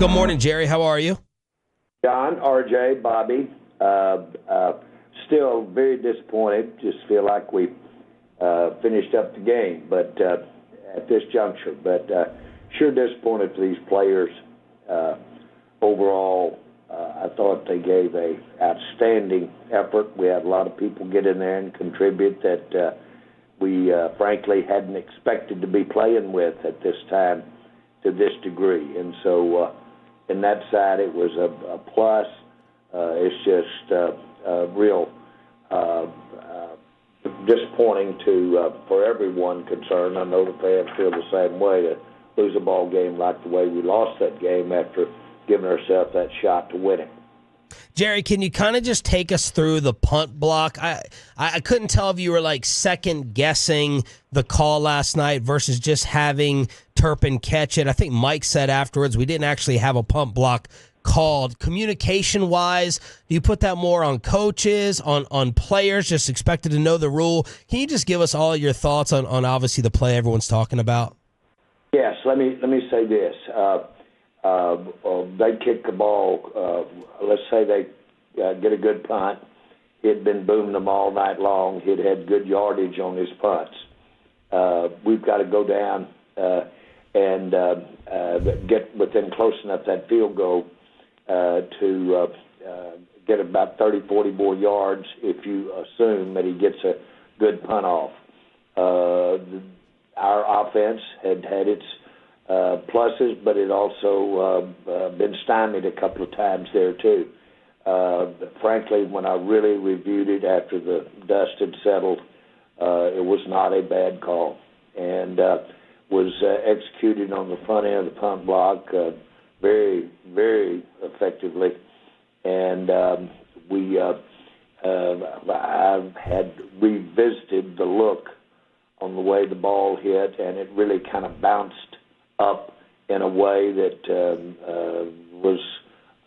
Good morning, Jerry. How are you? Shan RJ, Bobby. Still very disappointed. Just feel like we finished up the game, but at this juncture. But sure disappointed for these players. Overall, I thought they gave a outstanding effort. We had a lot of people get in there and contribute that we frankly hadn't expected to be playing with at this time to this degree. And so in that side, it was a plus. It's just real disappointing for everyone concerned. I know the fans feel the same way to lose a ball game like the way we lost that game after giving ourselves that shot to win it. Jerry, can you kind of just take us through the punt block? I couldn't tell if you were like second guessing the call last night versus just having Turpin catch it. I think Mike said afterwards we didn't actually have a punt block called. Communication-wise, do you put that more on coaches, on players, just expected to know the rule? Can you just give us all your thoughts on obviously the play everyone's talking about? Yes, let me say this. They kick the ball. Let's say they get a good punt. He'd been booming them all night long. He'd had good yardage on his punts. We've got to go down and get within close enough that field goal to get about 30, 40 more yards if you assume that he gets a good punt off. Our offense had its pluses, but it also been stymied a couple of times there too. Frankly, when I really reviewed it after the dust had settled, it was not a bad call, and was executed on the front end of the punt block very, very effectively. And I've had revisited the look on the way the ball hit, and it really kind of bounced up in a way that was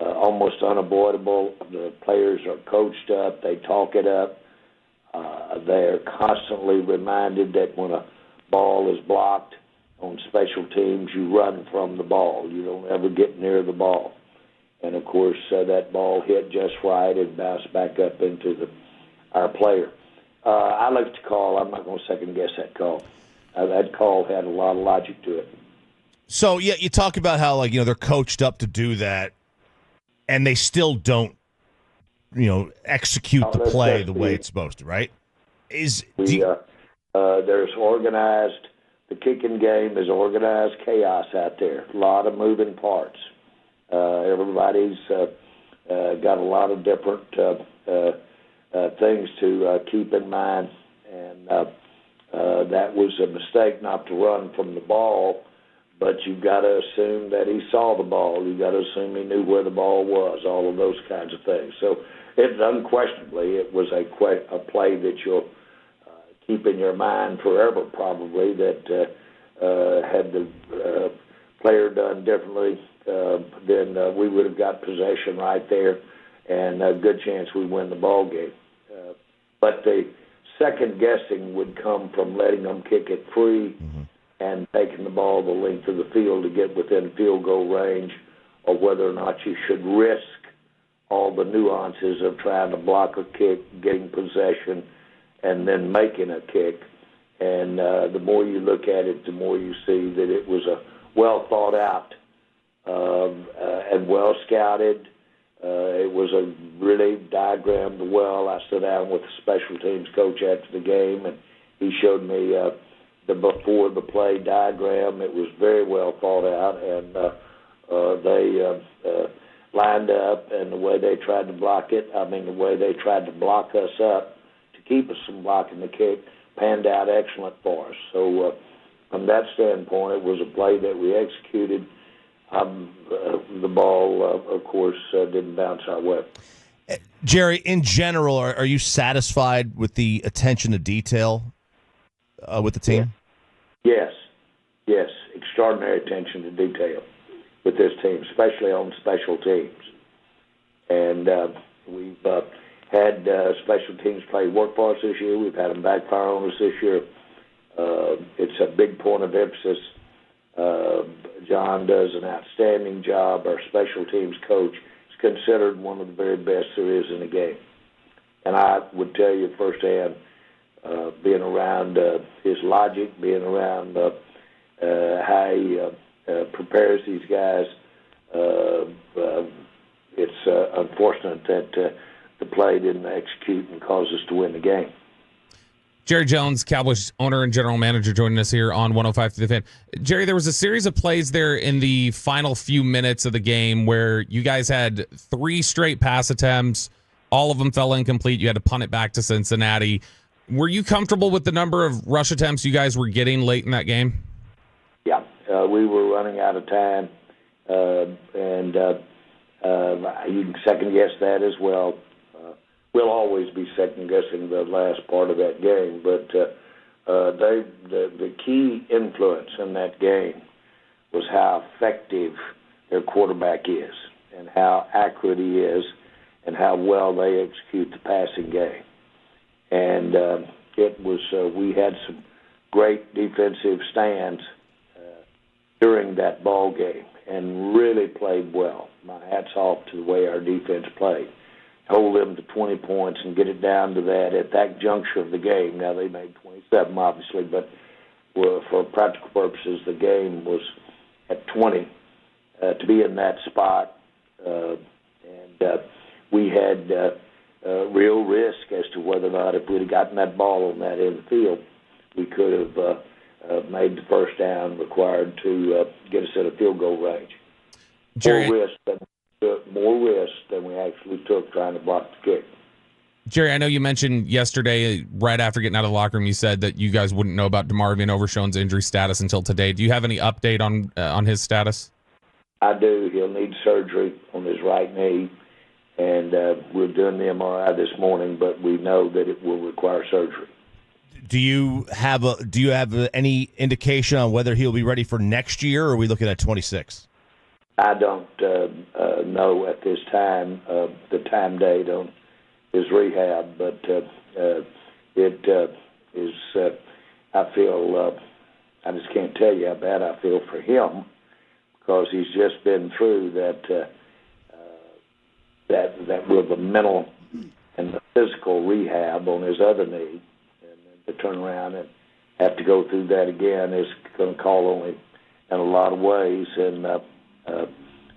almost unavoidable. The players are coached up. They talk it up. They're constantly reminded that when a ball is blocked on special teams, you run from the ball. You don't ever get near the ball. And, of course, that ball hit just right and bounced back up into our player. I looked at the call. I'm not going to second-guess that call. That call had a lot of logic to it. So, yeah, you talk about how, they're coached up to do that, and they still don't, execute the play the way it's supposed to, right? There's organized. The kicking game is organized chaos out there. A lot of moving parts. Everybody's got a lot of different things to keep in mind, and that was a mistake not to run from the ball. But you've got to assume that he saw the ball. You've got to assume he knew where the ball was, all of those kinds of things. So unquestionably, it was a play that you'll keep in your mind forever, probably, that had the player done differently, then we would have got possession right there, and a good chance we win the ball game. But the second guessing would come from letting them kick it free, and taking the ball the length of the field to get within field goal range, or whether or not you should risk all the nuances of trying to block a kick, getting possession, and then making a kick. And the more you look at it, the more you see that it was a well thought out and well scouted. It was a really diagrammed well. I sat down with the special teams coach after the game, and he showed me the before the play diagram. It was very well thought out, and they lined up, and the way they tried to block it, the way they tried to block us up to keep us from blocking the kick, panned out excellent for us. So from that standpoint, it was a play that we executed. The ball, of course, didn't bounce our way. Jerry, in general, are you satisfied with the attention to detail with the team? Yes. Extraordinary attention to detail with this team, especially on special teams. And we've had special teams play work for us this year. We've had them backfire on us this year. It's a big point of emphasis John does an outstanding job. Our special teams coach is considered one of the very best there is in the game. And I would tell you firsthand, being around his logic, being around how he prepares these guys, it's unfortunate that the play didn't execute and cause us to win the game. Jerry Jones, Cowboys owner and general manager, joining us here on 105 through the Fan. Jerry, there was a series of plays there in the final few minutes of the game where you guys had 3 straight pass attempts. All of them fell incomplete. You had to punt it back to Cincinnati. Were you comfortable with the number of rush attempts you guys were getting late in that game? Yeah, we were running out of time, and you can second-guess that as well. We'll always be second-guessing the last part of that game, but the key influence in that game was how effective their quarterback is and how accurate he is and how well they execute the passing game. And it was we had some great defensive stands during that ball game and really played well. My hat's off to the way our defense played. Hold them to 20 points and get it down to that at that juncture of the game. Now, they made 27, obviously, but for practical purposes, the game was at 20. To be in that spot, and we had real risk as to whether or not if we'd have gotten that ball on that end of the field, we could have made the first down required to get us in a field goal range. Jerry, More risk than we actually took trying to block the kick. Jerry, I know you mentioned yesterday, right after getting out of the locker room, you said that you guys wouldn't know about DeMarvion Overshown's injury status until today. Do you have any update on his status? I do. He'll need surgery on his right knee, and we're doing the MRI this morning, but we know that it will require surgery. Do you have any indication on whether he'll be ready for next year, or are we looking at 26? I don't know at this time the time date on his rehab, but it is. I feel. I just can't tell you how bad I feel for him because he's just been through that with the mental and the physical rehab on his other knee, and then to turn around and have to go through that again is going to call on him in a lot of ways, and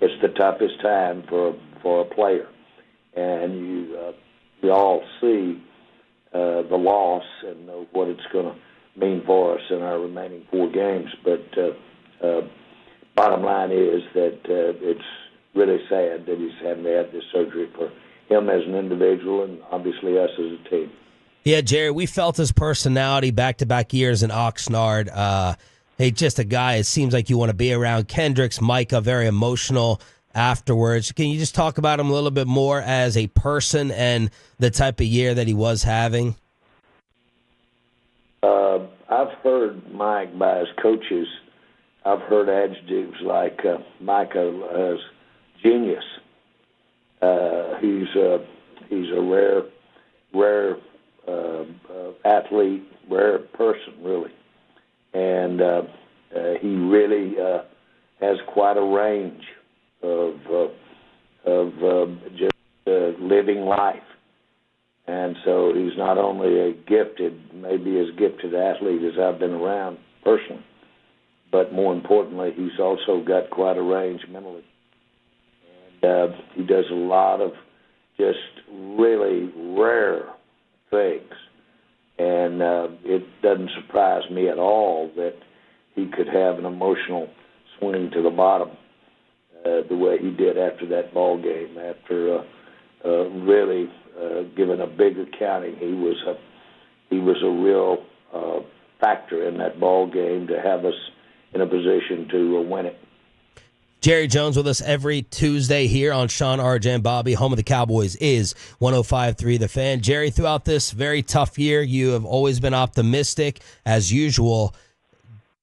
it's the toughest time for a player, and we all see the loss and know what it's going to mean for us in our remaining 4 games. But bottom line is that it's really sad that he's having to have this surgery for him as an individual and obviously us as a team. Yeah, Jerry, we felt his personality back-to-back years in Oxnard. Hey, just a guy, it seems like you want to be around. Kendricks, Micah, very emotional afterwards. Can you just talk about him a little bit more as a person and the type of year that he was having? I've heard Mike by his coaches. I've heard adjectives like Micah as genius. He's a rare athlete, rare person, really. And he really has quite a range of just living life. And so he's not only a gifted, maybe as gifted athlete as I've been around personally, but more importantly, he's also got quite a range mentally. And he does a lot of just really rare things. And it doesn't surprise me at all that he could have an emotional swing to the bottom the way he did after that ball game, after really giving a big accounting. He was a real factor in that ball game to have us in a position to win it. Jerry Jones with us every Tuesday here on Shan RJ and Bobby. Home of the Cowboys is 105.3 The Fan. Jerry, throughout this very tough year, you have always been optimistic as usual.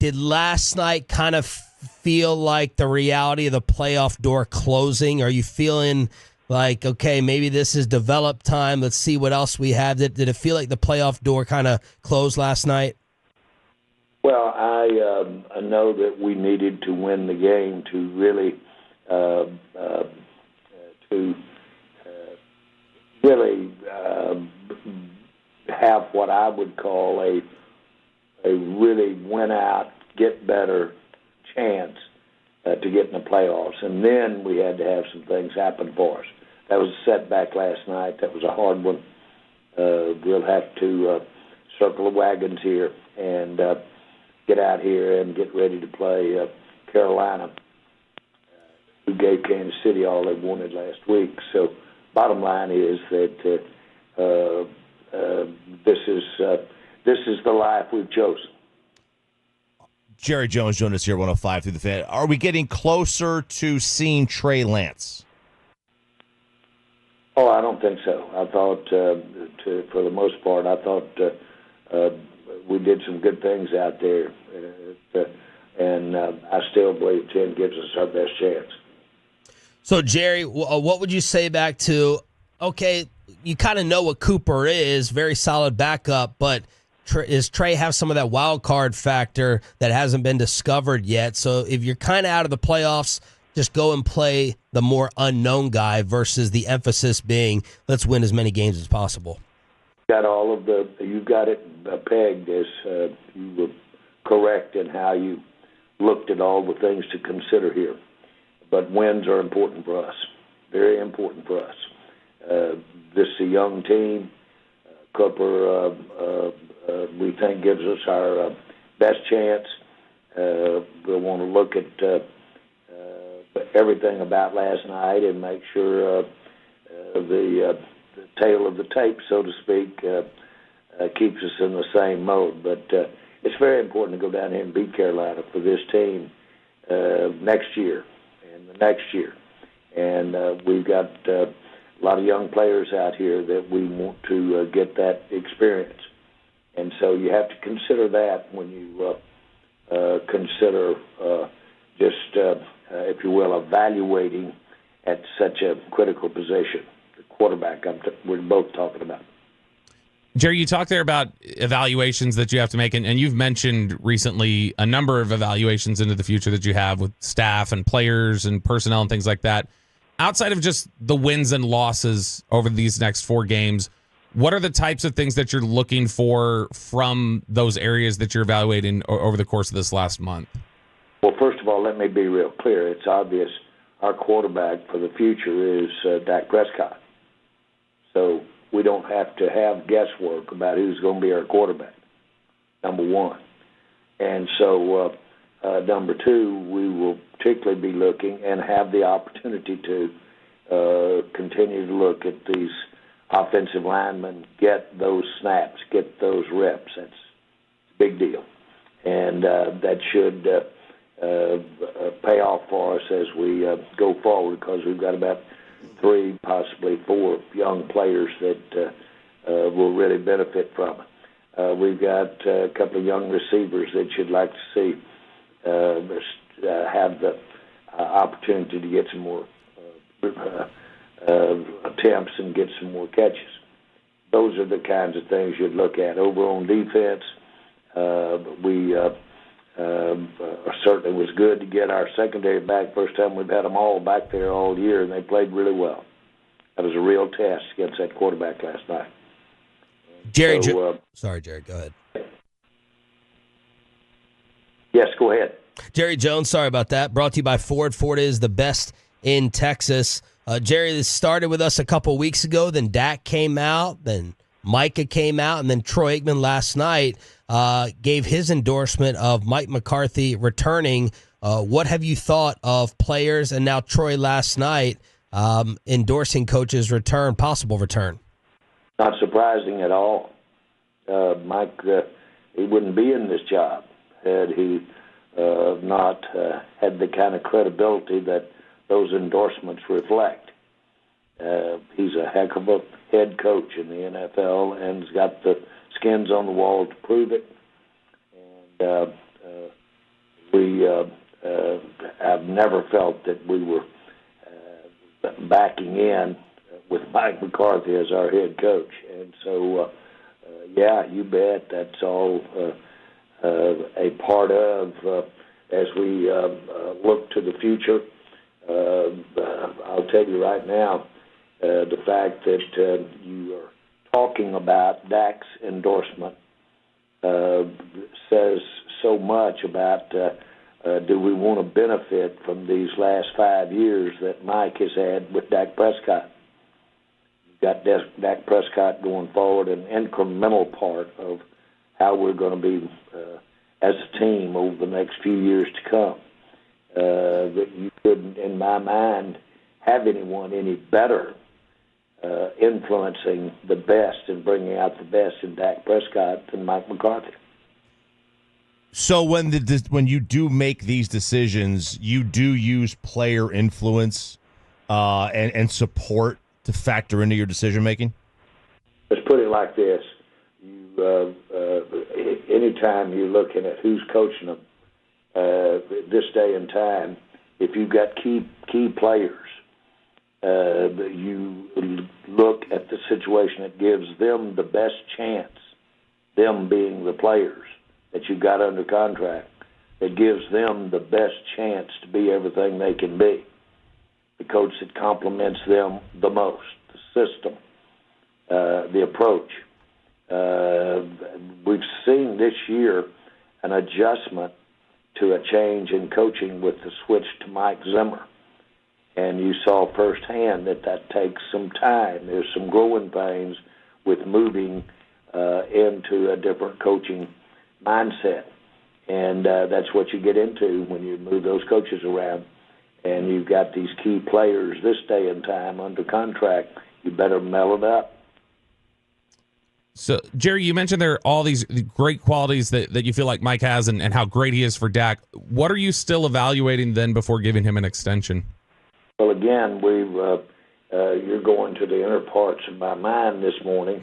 Did last night kind of feel like the reality of the playoff door closing? Are you feeling like, okay, maybe this is develop time, let's see what else we have? Did it feel like the playoff door kind of closed last night? Well, I know that we needed to win the game to really have what I would call a really win out, get better chance to get in the playoffs. And then we had to have some things happen for us. That was a setback last night. That was a hard one. We'll have to circle the wagons here and get out here and get ready to play Carolina, who gave Kansas City all they wanted last week. So bottom line is that this is the life we've chosen. Jerry Jones joined us here, 105 through the Fan. Are we getting closer to seeing Trey Lance? Oh, I don't think so. I thought, for the most part, we did some good things out there, and I still believe 10 gives us our best chance. So, Jerry, what would you say back to, okay, you kind of know what Cooper is, very solid backup, but is Trey have some of that wild card factor that hasn't been discovered yet? So if you're kind of out of the playoffs, just go and play the more unknown guy versus the emphasis being let's win as many games as possible. You've got it pegged as you were correct in how you looked at all the things to consider here. But wins are important for us, very important for us. This is a young team. Cooper, we think, gives us our best chance. We'll want to look at everything about last night and make sure the tail of the tape, so to speak, keeps us in the same mode. But it's very important to go down here and beat Carolina for this team next year and the next year. And we've got a lot of young players out here that we want to get that experience. And so you have to consider that when you consider if you will, evaluating at such a critical position, the quarterback we're both talking about. Jerry, you talked there about evaluations that you have to make, and you've mentioned recently a number of evaluations into the future that you have with staff and players and personnel and things like that. Outside of just the wins and losses over these next 4 games, what are the types of things that you're looking for from those areas that you're evaluating over the course of this last month? Well, first of all, let me be real clear. It's obvious our quarterback for the future is Dak Prescott. So we don't have to have guesswork about who's going to be our quarterback, number one. And so, number two, we will particularly be looking and have the opportunity to continue to look at these offensive linemen, get those snaps, get those reps. That's a big deal. And that should pay off for us as we go forward, because we've got about 3, possibly 4 young players that will really benefit from it. We've got a couple of young receivers that you'd like to see have the opportunity to get some more attempts and get some more catches. Those are the kinds of things you'd look at. Over on defense, we certainly was good to get our secondary back. First time we've had them all back there all year, and they played really well. That was a real test against that quarterback last night. Jerry, sorry, Jerry, go ahead. Yes, go ahead. Jerry Jones, sorry about that. Brought to you by Ford. Ford is the best in Texas. Jerry, this started with us a couple weeks ago. Then Dak came out. Then Micah came out. And then Troy Aikman last night gave his endorsement of Mike McCarthy returning. What have you thought of players and now Troy last night endorsing coach's return, possible return? Not surprising at all. Mike, he wouldn't be in this job had he not had the kind of credibility that those endorsements reflect. He's a heck of a head coach in the NFL and has got the skins on the wall to prove it. And I've never felt that we were backing in with Mike McCarthy as our head coach. And so, yeah, you bet. That's all a part of as we look to the future. I'll tell you right now, the fact that you are talking about Dak's endorsement says so much about do we want to benefit from these last 5 years that Mike has had with Dak Prescott. You've got Dak Prescott going forward, an incremental part of how we're going to be as a team over the next few years to come. That you couldn't, in my mind, have anyone any better influencing the best and bringing out the best in Dak Prescott than Mike McCarthy. So when you do make these decisions, you do use player influence and support to factor into your decision making? Let's put it like this. Anytime you're looking at who's coaching them this day and time, if you've got key players, you look at the situation that gives them the best chance, them being the players that you've got under contract, that gives them the best chance to be everything they can be. The coach that complements them the most, the system, the approach. We've seen this year an adjustment to a change in coaching with the switch to Mike Zimmer. And you saw firsthand that takes some time. There's some growing pains with moving into a different coaching mindset. And that's what you get into when you move those coaches around. And you've got these key players this day and time under contract. You better meld it up. So, Jerry, you mentioned there are all these great qualities that you feel like Mike has and how great he is for Dak. What are you still evaluating then before giving him an extension? Well, again, you're going to the inner parts of my mind this morning.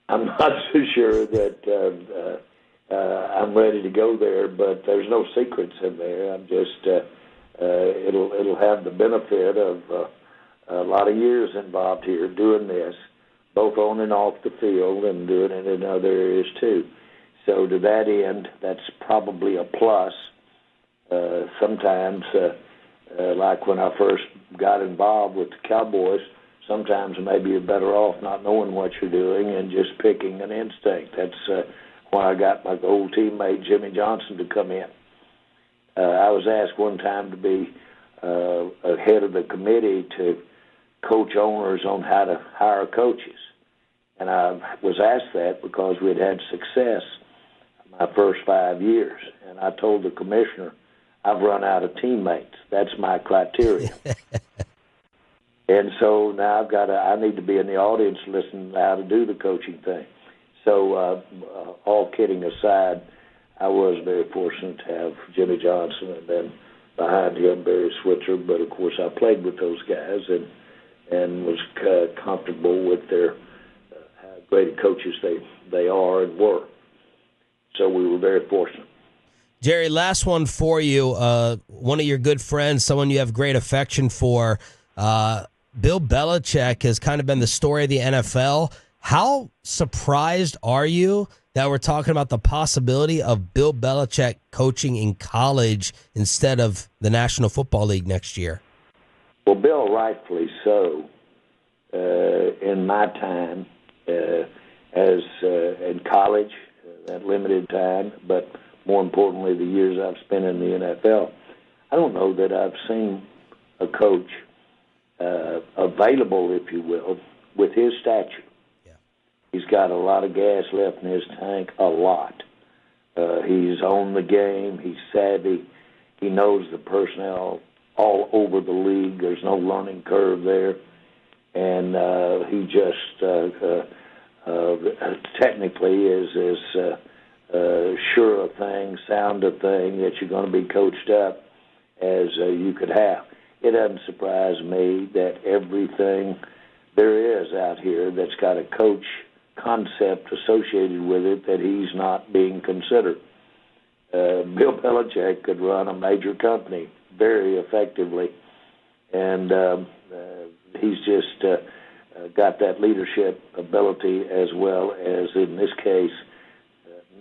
I'm not so sure that I'm ready to go there, but there's no secrets in there. I'm just it'll have the benefit of a lot of years involved here doing this, both on and off the field, and doing it in other areas too. So to that end, that's probably a plus. Sometimes, like when I first got involved with the Cowboys, sometimes maybe you're better off not knowing what you're doing and just picking an instinct. That's why I got my old teammate Jimmy Johnson to come in. I was asked one time to be head of the committee to coach owners on how to hire coaches. And I was asked that because we'd had success my first 5 years. And I told the commissioner, I've run out of teammates. That's my criteria. And so now I need to be in the audience listening to how to do the coaching thing. So all kidding aside, I was very fortunate to have Jimmy Johnson and then behind him Barry Switzer. But, of course, I played with those guys and was comfortable with their how great coaches they are and were. So we were very fortunate. Jerry, last one for you. One of your good friends, someone you have great affection for, Bill Belichick has kind of been the story of the NFL. How surprised are you that we're talking about the possibility of Bill Belichick coaching in college instead of the National Football League next year? Well, Bill, rightfully so. In my time as in college, that limited time, but more importantly, the years I've spent in the NFL, I don't know that I've seen a coach available, if you will, with his stature. Yeah. He's got a lot of gas left in his tank, a lot. He's on the game. He's savvy. He knows the personnel all over the league. There's no learning curve there. And he just technically is sure a thing, sound a thing that you're going to be coached up as you could have. It doesn't surprise me that everything there is out here that's got a coach concept associated with it that he's not being considered. Bill Belichick could run a major company very effectively, and he's just got that leadership ability as well as, in this case,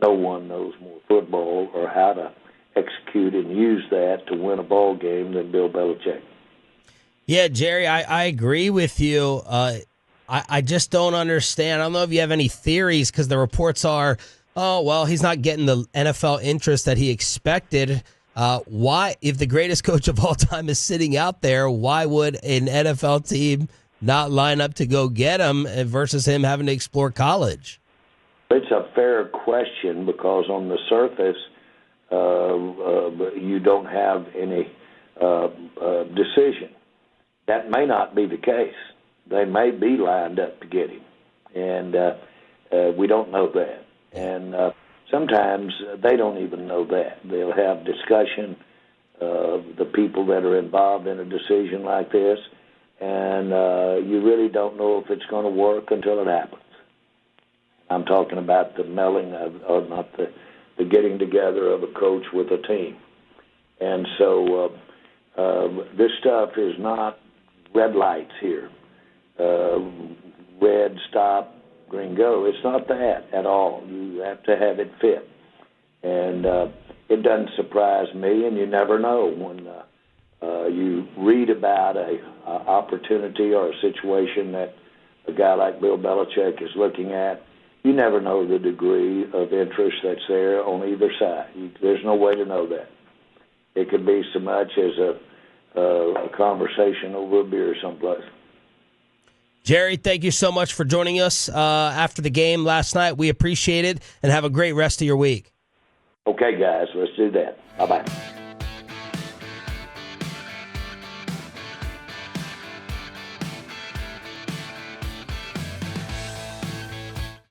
no one knows more football or how to execute and use that to win a ball game than Bill Belichick. Yeah, Jerry, I agree with you. I just don't understand. I don't know if you have any theories, because the reports are, oh, well, he's not getting the NFL interest that he expected. Why, if the greatest coach of all time is sitting out there, why would an NFL team not line up to go get him versus him having to explore college? It's a fair question, because on the surface, you don't have any decision. That may not be the case. They may be lined up to get him, and we don't know that. And sometimes they don't even know that. They'll have discussion of the people that are involved in a decision like this, and you really don't know if it's going to work until it happens. I'm talking about the melding of, or not the getting together of a coach with a team. And so this stuff is not red lights here. Red, stop, green, go. It's not that at all. You have to have it fit. And it doesn't surprise me, and you never know when you read about a opportunity or a situation that a guy like Bill Belichick is looking at. You never know the degree of interest that's there on either side. There's no way to know that. It could be so much as a conversation over a beer someplace. Jerry, thank you so much for joining us after the game last night. We appreciate it, and have a great rest of your week. Okay, guys, let's do that. Bye-bye.